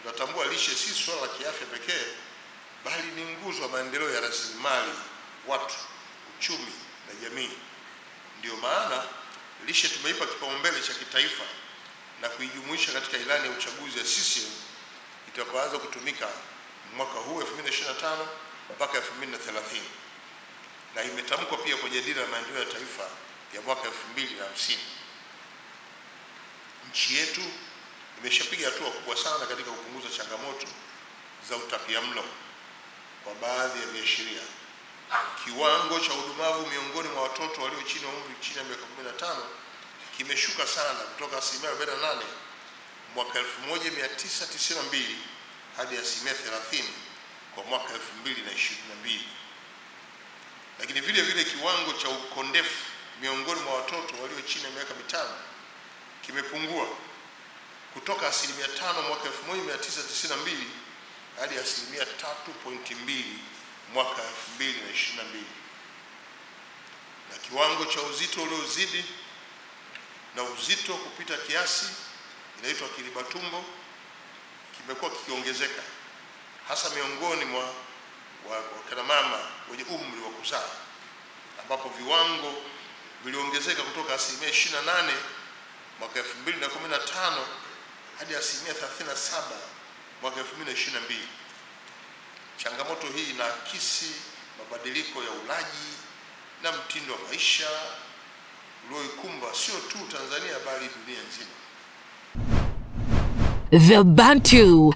tunatambua lishe si swala la kiafya pekee, bali ni nguzo ya maendeleo ya rasilimali watu, uchumi na jamii. Ndio maana lishe tumeipa kipaumbele cha kitaifa na kuijumuisha katika ilani ya uchaguzi ya CCM itakayoanza kutumika mwaka huu 2025 mpaka 2030, na imetamkwa pia kwenye dira ya maendeleo ya taifa ya mwaka 2050. Nchi yetu imeshapiga hatua kubwa sana katika kupunguza changamoto za utapiamlo kwa baadhi ya viashiria. Kiwango cha udumavu miongoni mwa watoto walio chini ya umri chini ya miaka 15 kimeshuka sana kutoka 48% mwaka 1992 hadi 30% kwa mwaka 2022. Lakini vile vile kiwango cha ukondefu miongoni mwa watoto walio chini ya miaka 5 kimepungua kutoka 5% mwaka 1992 hadi 3.2% mwaka 2022. Na kiwango cha uzito uliozidi na uzito kupita kiasi, inaitwa kiribatumbo, kimekuwa kikiongezeka hasa miongoni mwa wakina mama wenye umri wa kuzaa, ambapo viwango viliongezeka kutoka 28% mwaka 2015 hadi 37% mwaka 2022. Changamoto hii inaakisi mabadiliko ya ulaji na mtindo wa maisha ulioikumba sio tu Tanzania bali dunia nzima. The Bantu.